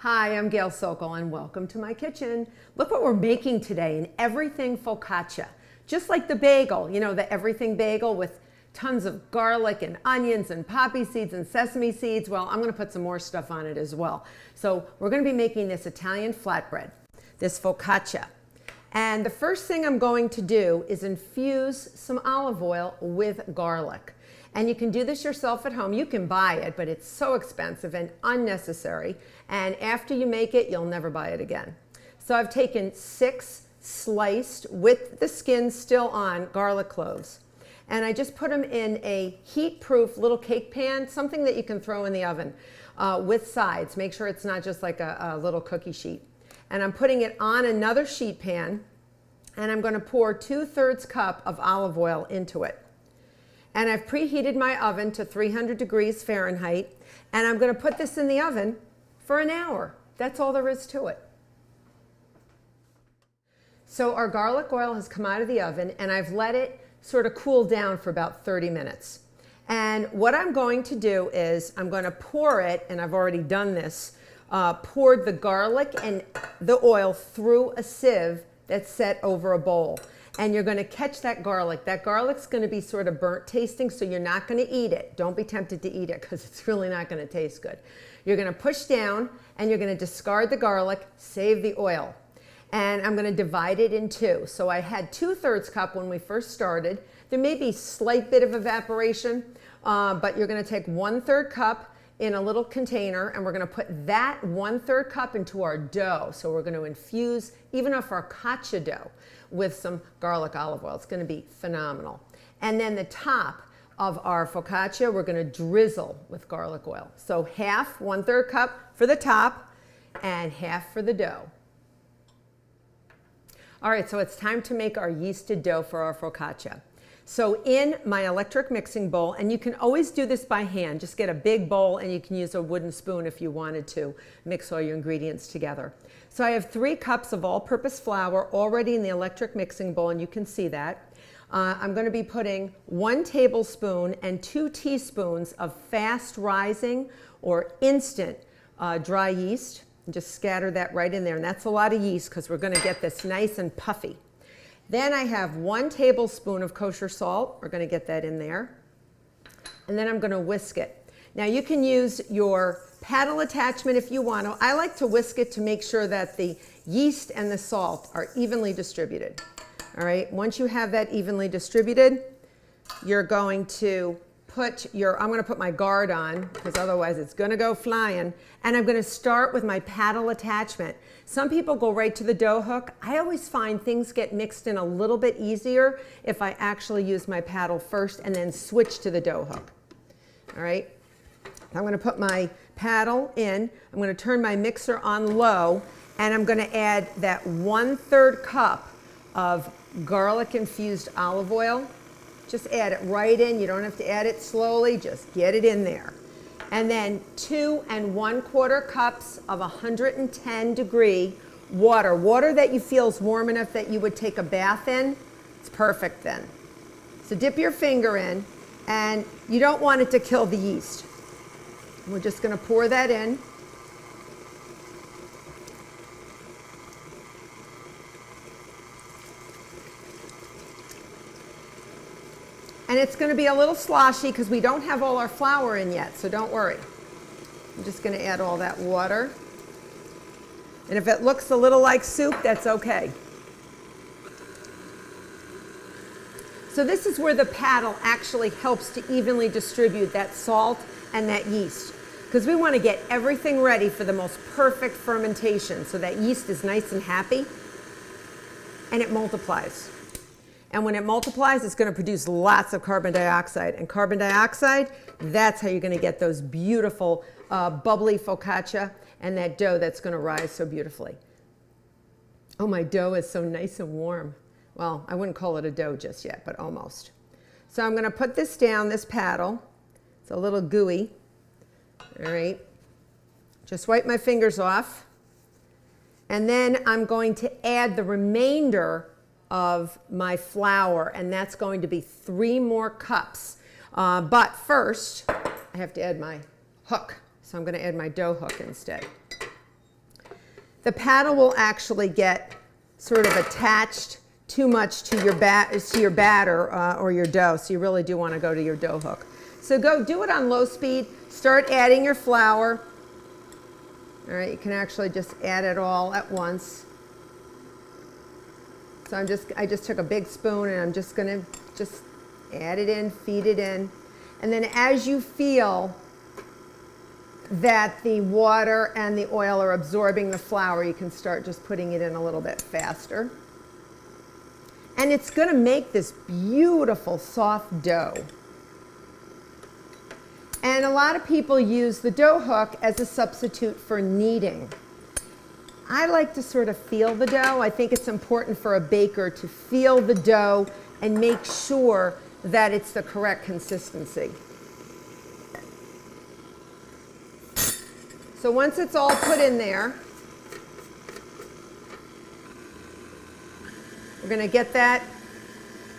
Hi, I'm Gail Sokol and welcome to my kitchen. Look what we're making today, an everything focaccia. Just like the bagel, you know, the everything bagel with tons of garlic and onions and poppy seeds and sesame seeds. Well, I'm gonna put some more stuff on it as well. So we're gonna be making this Italian flatbread, this focaccia. And the first thing I'm going to do is infuse some olive oil with garlic. And you can do this yourself at home. You can buy it, but it's so expensive and unnecessary. And after you make it, you'll never buy it again. So I've taken 6 sliced, with the skin still on, garlic cloves. And I just put them in a heat-proof little cake pan, something that you can throw in the oven with sides. Make sure it's not just like a little cookie sheet. And I'm putting it on another sheet pan, and I'm going to pour 2/3 cup of olive oil into it. And I've preheated my oven to 300 degrees Fahrenheit, and I'm going to put this in the oven for an hour. That's all there is to it. So our garlic oil has come out of the oven, and I've let it sort of cool down for about 30 minutes. And what I'm going to do is I'm going to pour it, and I've already done this, poured the garlic and the oil through a sieve that's set over a bowl. And you're going to catch that garlic. That garlic's going to be sort of burnt tasting, so you're not going to eat it. Don't be tempted to eat it because it's really not going to taste good. You're going to push down and you're going to discard the garlic, save the oil. And I'm going to divide it in 2. So I had 2/3 cup when we first started. There may be a slight bit of evaporation, but you're going to take 1/3 cup in a little container, and we're going to put that 1/3 cup into our dough. So we're going to infuse even our focaccia dough with some garlic olive oil. It's going to be phenomenal. And then the top of our focaccia, we're going to drizzle with garlic oil. So half, 1/3 cup for the top, and half for the dough. All right, so it's time to make our yeasted dough for our focaccia. So in my electric mixing bowl, and you can always do this by hand, just get a big bowl and you can use a wooden spoon if you wanted to mix all your ingredients together. So I have 3 cups of all-purpose flour already in the electric mixing bowl, and you can see that. I'm going to be putting 1 tablespoon and 2 teaspoons of fast rising or instant dry yeast. And just scatter that right in there, and that's a lot of yeast because we're going to get this nice and puffy. Then I have 1 tablespoon of kosher salt. We're going to get that in there. And then I'm going to whisk it. Now you can use your paddle attachment if you want to. I like to whisk it to make sure that the yeast and the salt are evenly distributed. All right, once you have that evenly distributed, you're going to put I'm going to put my guard on because otherwise it's going to go flying. And I'm going to start with my paddle attachment. Some people go right to the dough hook. I always find things get mixed in a little bit easier if I actually use my paddle first and then switch to the dough hook. All right, I'm going to put my paddle in. I'm going to turn my mixer on low, and I'm going to add that 1/3 cup of garlic infused olive oil. Just add it right in. You don't have to add it slowly. Just get it in there. And then 2 1/4 cups of 110 degree water. Water that you feel is warm enough that you would take a bath in. It's perfect then. So dip your finger in, and you don't want it to kill the yeast. We're just going to pour that in. And it's going to be a little sloshy because we don't have all our flour in yet, so don't worry. I'm just going to add all that water. And if it looks a little like soup, that's okay. So this is where the paddle actually helps to evenly distribute that salt and that yeast, because we want to get everything ready for the most perfect fermentation so that yeast is nice and happy and it multiplies. And when it multiplies, it's going to produce lots of carbon dioxide. And carbon dioxide, that's how you're going to get those beautiful bubbly focaccia and that dough that's going to rise so beautifully. Oh, my dough is so nice and warm. Well, I wouldn't call it a dough just yet, but almost. So I'm going to put this down, this paddle. It's a little gooey. All right. Just wipe my fingers off. And then I'm going to add the remainder of my flour, and that's going to be 3 more cups. But first, I have to add my hook. So I'm going to add my dough hook instead. the paddle will actually get sort of attached too much to your batter or your dough, so you really do want to go to your dough hook. So go do it on low speed. Start adding your flour. All right, you can actually just add it all at once. So I just took a big spoon and I'm just going to add it in, feed it in. And then as you feel that the water and the oil are absorbing the flour, you can start just putting it in a little bit faster. And it's going to make this beautiful soft dough. And a lot of people use the dough hook as a substitute for kneading. I like to sort of feel the dough. I think it's important for a baker to feel the dough and make sure that it's the correct consistency. So once it's all put in there, we're going to get that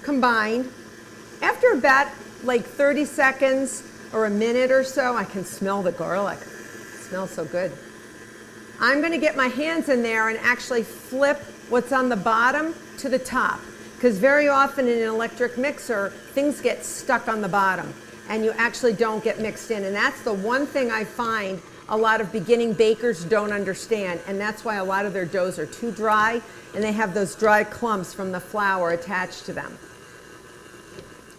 combined. After about like 30 seconds or a minute or so, I can smell the garlic. It smells so good. I'm going to get my hands in there and actually flip what's on the bottom to the top, because very often in an electric mixer, things get stuck on the bottom and you actually don't get mixed in. And that's the one thing I find a lot of beginning bakers don't understand, and that's why a lot of their doughs are too dry and they have those dry clumps from the flour attached to them.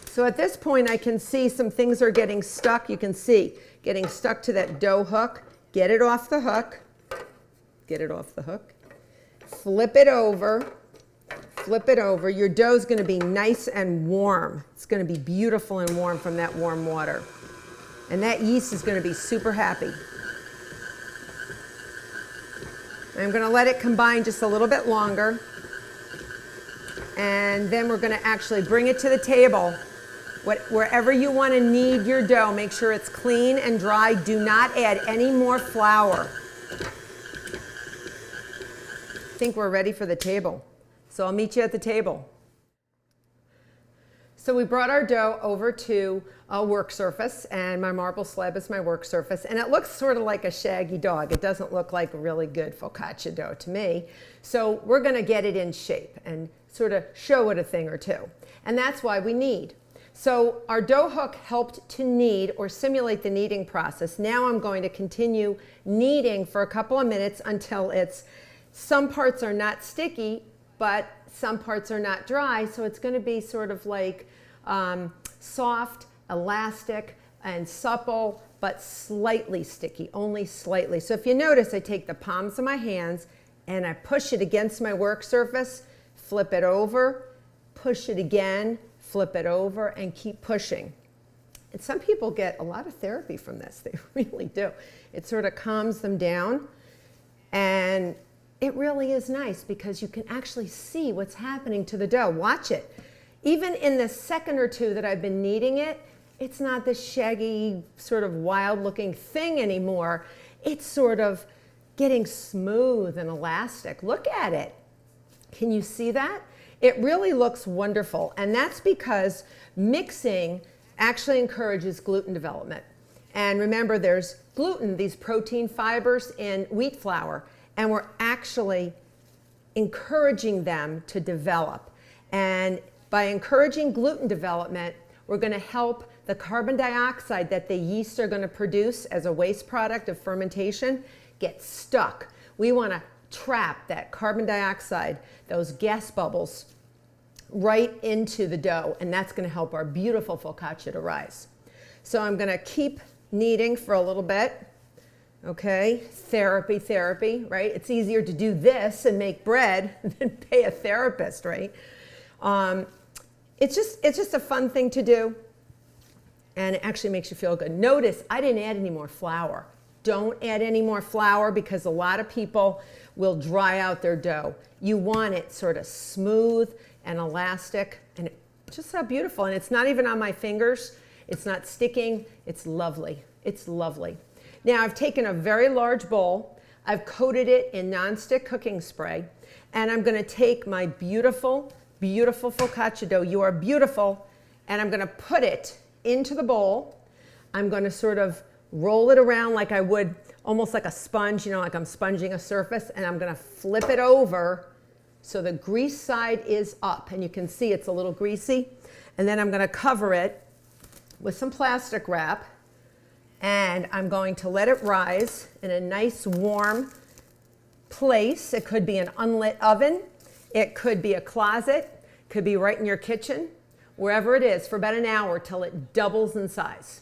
So at this point I can see some things are getting stuck. You can see getting stuck to that dough hook. Get it off the hook. Get it off the hook. Flip it over. Flip it over. Your dough is going to be nice and warm. It's going to be beautiful and warm from that warm water. And that yeast is going to be super happy. I'm going to let it combine just a little bit longer. And then we're going to actually bring it to the table. Wherever you want to knead your dough, make sure it's clean and dry. Do not add any more flour. I think we're ready for the table. So I'll meet you at the table. So we brought our dough over to a work surface, and my marble slab is my work surface, and it looks sort of like a shaggy dog. It doesn't look like a really good focaccia dough to me. So we're going to get it in shape and sort of show it a thing or two. And that's why we knead. So our dough hook helped to knead or simulate the kneading process. Now I'm going to continue kneading for a couple of minutes until some parts are not sticky, but some parts are not dry, so it's going to be sort of like soft, elastic, and supple, but slightly sticky, only slightly. So if you notice, I take the palms of my hands and I push it against my work surface, flip it over, push it again, flip it over, and keep pushing. And some people get a lot of therapy from this. They really do. It sort of calms them down, and it really is nice because you can actually see what's happening to the dough. Watch it. Even in the second or two that I've been kneading it, it's not this shaggy, sort of wild-looking thing anymore. It's sort of getting smooth and elastic. Look at it. Can you see that? It really looks wonderful, and that's because mixing actually encourages gluten development. And remember, there's gluten, these protein fibers in wheat flour, and we're actually encouraging them to develop. And by encouraging gluten development, we're going to help the carbon dioxide that the yeast are going to produce as a waste product of fermentation get stuck. We want to trap that carbon dioxide, those gas bubbles, right into the dough, and that's going to help our beautiful focaccia to rise. So I'm going to keep kneading for a little bit. Okay, therapy, right? It's easier to do this and make bread than pay a therapist, right? It's just a fun thing to do, and it actually makes you feel good. Notice I didn't add any more flour. Don't add any more flour because a lot of people will dry out their dough. You want it sort of smooth and elastic, and just how beautiful. And it's not even on my fingers. It's not sticking. It's lovely. It's lovely. Now I've taken a very large bowl. I've coated it in nonstick cooking spray, and I'm going to take my beautiful, beautiful focaccia dough. You are beautiful. And I'm going to put it into the bowl. I'm going to sort of roll it around like I would almost like a sponge, you know, like I'm sponging a surface, and I'm going to flip it over so the grease side is up, and you can see it's a little greasy. And then I'm going to cover it with some plastic wrap, and I'm going to let it rise in a nice warm place. It could be an unlit oven, it could be a closet, it could be right in your kitchen, wherever it is, for about an hour till it doubles in size.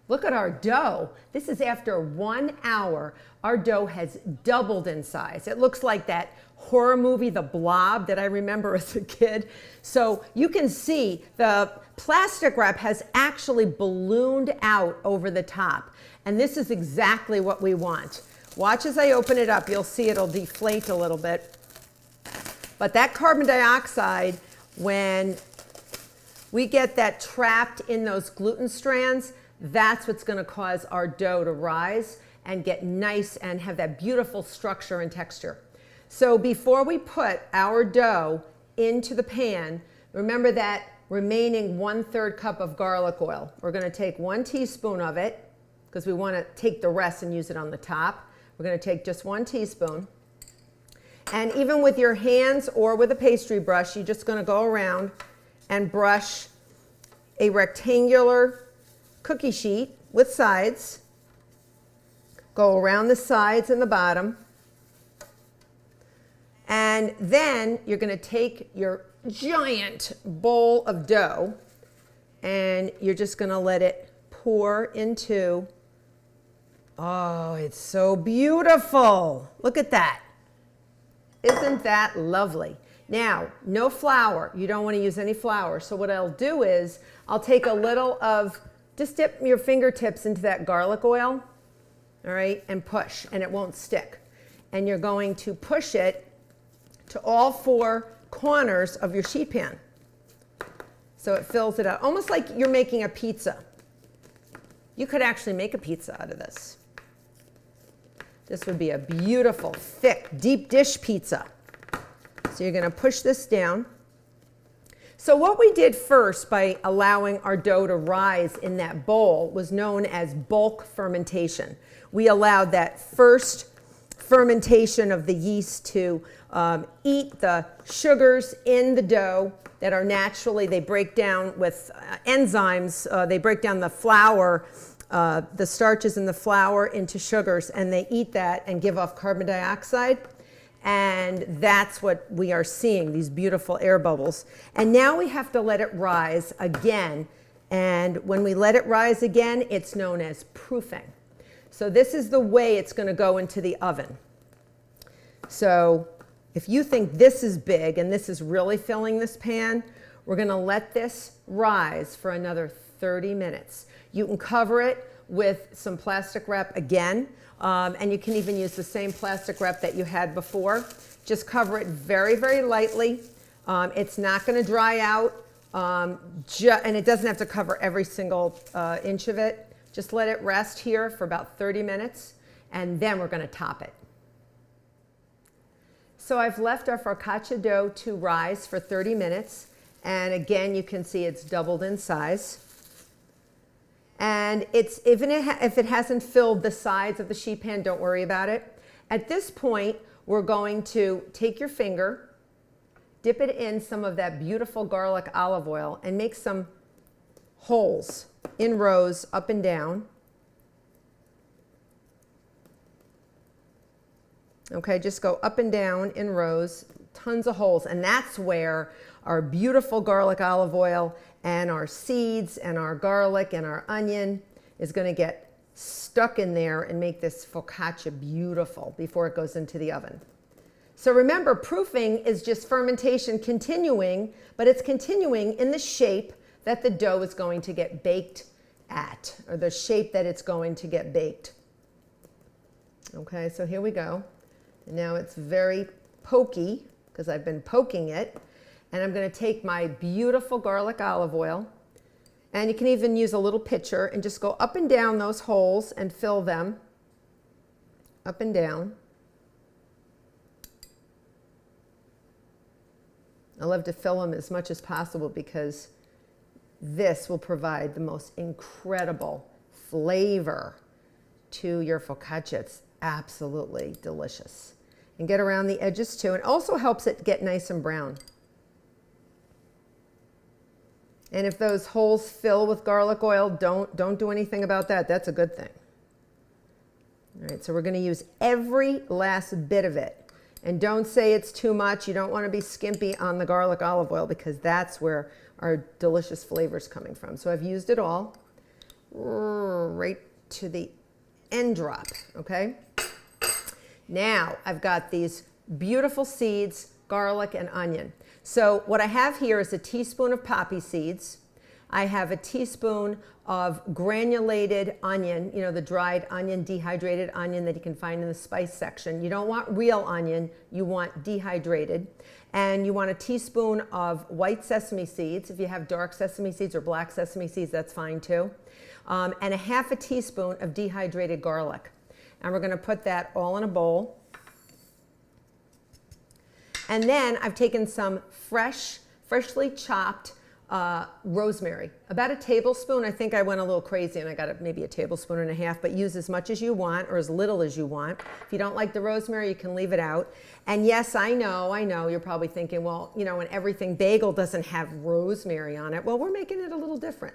Look at our dough. This is after 1 hour. Our dough has doubled in size. It looks like that horror movie, The Blob, that I remember as a kid. So you can see the plastic wrap has actually ballooned out over the top. And this is exactly what we want. Watch as I open it up. You'll see it'll deflate a little bit. But that carbon dioxide, when we get that trapped in those gluten strands, that's what's going to cause our dough to rise and get nice and have that beautiful structure and texture. So before we put our dough into the pan, remember that remaining 1/3 cup of garlic oil. We're going to take 1 teaspoon of it because we want to take the rest and use it on the top. We're going to take just 1 teaspoon. And even with your hands or with a pastry brush, you're just going to go around and brush a rectangular cookie sheet with sides. Go around the sides and the bottom. And then you're going to take your giant bowl of dough and you're just going to let it pour into. Oh, it's so beautiful. Look at that. Isn't that lovely? Now, no flour. You don't want to use any flour. So what I'll do is I'll take a little of, just dip your fingertips into that garlic oil, all right, and push, and it won't stick. And you're going to push it to all 4 corners of your sheet pan. So it fills it up, almost like you're making a pizza. You could actually make a pizza out of this. This would be a beautiful, thick, deep dish pizza. So you're going to push this down. So what we did first by allowing our dough to rise in that bowl was known as bulk fermentation. We allowed that first fermentation of the yeast to eat the sugars in the dough that are naturally, they break down with enzymes, they break down the flour, the starches in the flour into sugars, and they eat that and give off carbon dioxide. And that's what we are seeing, these beautiful air bubbles. And now we have to let it rise again. And when we let it rise again, it's known as proofing. So this is the way it's going to go into the oven. So if you think this is big and this is really filling this pan, we're going to let this rise for another 30 minutes. You can cover it with some plastic wrap again. And you can even use the same plastic wrap that you had before. Just cover it very, very lightly. It's not going to dry out, and it doesn't have to cover every single inch of it. Just let it rest here for about 30 minutes, and then we're going to top it. So I've left our focaccia dough to rise for 30 minutes, and again, you can see it's doubled in size. And it's, even if it hasn't filled the sides of the sheet pan, don't worry about it. At this point, we're going to take your finger, dip it in some of that beautiful garlic olive oil, and make some holes in rows up and down. Okay, just go up and down in rows, tons of holes, and that's where our beautiful garlic olive oil and our seeds and our garlic and our onion is going to get stuck in there and make this focaccia beautiful before it goes into the oven. So remember, proofing is just fermentation continuing, but it's continuing in the shape that the dough is going to get baked at, or the shape that it's going to get baked. Okay, so here we go. And now it's very pokey because I've been poking it. And I'm going to take my beautiful garlic olive oil, and you can even use a little pitcher and just go up and down those holes and fill them up and down. I love to fill them as much as possible because this will provide the most incredible flavor to your focaccia. It's absolutely delicious. And get around the edges too. It also helps it get nice and brown. And if those holes fill with garlic oil, don't do anything about that. That's a good thing. All right, so we're going to use every last bit of it. And don't say it's too much. You don't want to be skimpy on the garlic olive oil because that's where our delicious flavor is coming from. So I've used it all right to the end drop, okay? Now I've got these beautiful seeds, garlic and onion. So what I have here is a teaspoon of poppy seeds. I have a teaspoon of granulated onion, you know, the dried onion, dehydrated onion that you can find in the spice section. You don't want real onion, you want dehydrated. And you want a teaspoon of white sesame seeds. If you have dark sesame seeds or black sesame seeds, that's fine too. And a half a teaspoon of dehydrated garlic. And we're gonna put that all in a bowl. And then I've taken some freshly chopped rosemary, about a tablespoon. I think I went a little crazy and I got maybe a tablespoon and a half, but use as much as you want or as little as you want. If you don't like the rosemary, you can leave it out. And yes, I know, you're probably thinking, well, you know, an everything bagel doesn't have rosemary on it. Well, we're making it a little different.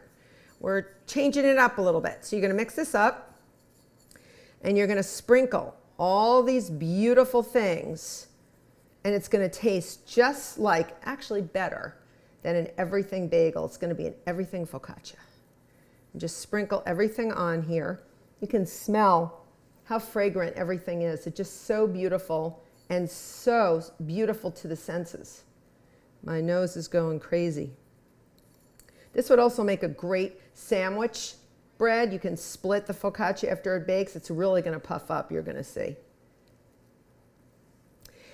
We're changing it up a little bit. So you're gonna mix this up and you're gonna sprinkle all these beautiful things, and it's gonna taste just like, actually better than an everything bagel. It's gonna be an everything focaccia. And just sprinkle everything on here. You can smell how fragrant everything is. It's just so beautiful and so beautiful to the senses. My nose is going crazy. This would also make a great sandwich bread. You can split the focaccia after it bakes. It's really gonna puff up, you're gonna see.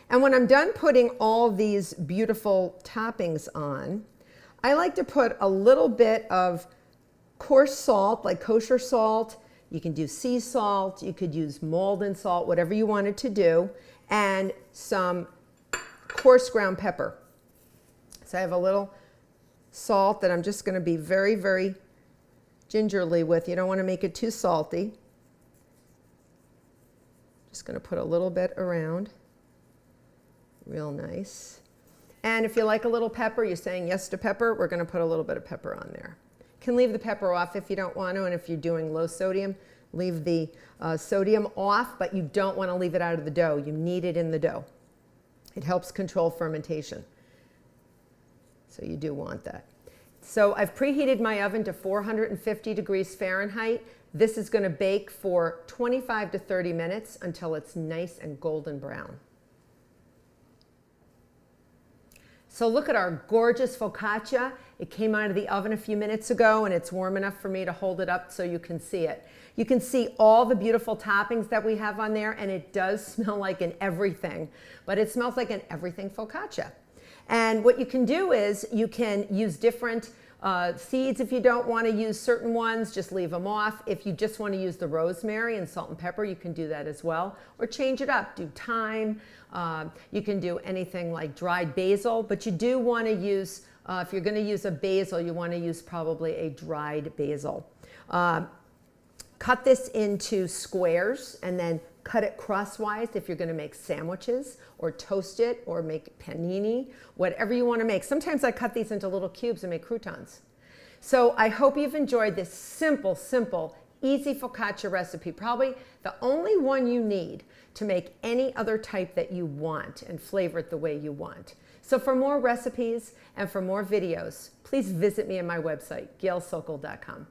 And when I'm done putting all these beautiful toppings on, I like to put a little bit of coarse salt, like kosher salt. You can do sea salt, you could use Maldon salt, whatever you wanted to do, and some coarse ground pepper. So I have a little salt that I'm just going to be very, very gingerly with. You don't want to make it too salty. Just going to put a little bit around. Real nice. And if you like a little pepper, you're saying yes to pepper, we're going to put a little bit of pepper on there. You can leave the pepper off if you don't want to, and if you're doing low sodium, leave the sodium off, but you don't want to leave it out of the dough. You need it in the dough. It helps control fermentation. So you do want that. So I've preheated my oven to 450 degrees Fahrenheit. This is going to bake for 25 to 30 minutes until it's nice and golden brown. So look at our gorgeous focaccia. It came out of the oven a few minutes ago and it's warm enough for me to hold it up so you can see it. You can see all the beautiful toppings that we have on there, and it does smell like an everything, but it smells like an everything focaccia. And what you can do is you can use different seeds. If you don't want to use certain ones, just leave them off. If you just want to use the rosemary and salt and pepper, you can do that as well. Or change it up, do thyme. You can do anything like dried basil, but you do want to use, if you're going to use a basil, you want to use probably a dried basil. Cut this into squares and then cut it crosswise if you're going to make sandwiches or toast it or make panini, whatever you want to make. Sometimes I cut these into little cubes and make croutons. So I hope you've enjoyed this simple, easy focaccia recipe. Probably the only one you need to make any other type that you want and flavor it the way you want. So for more recipes and for more videos, please visit me on my website, gailsokol.com.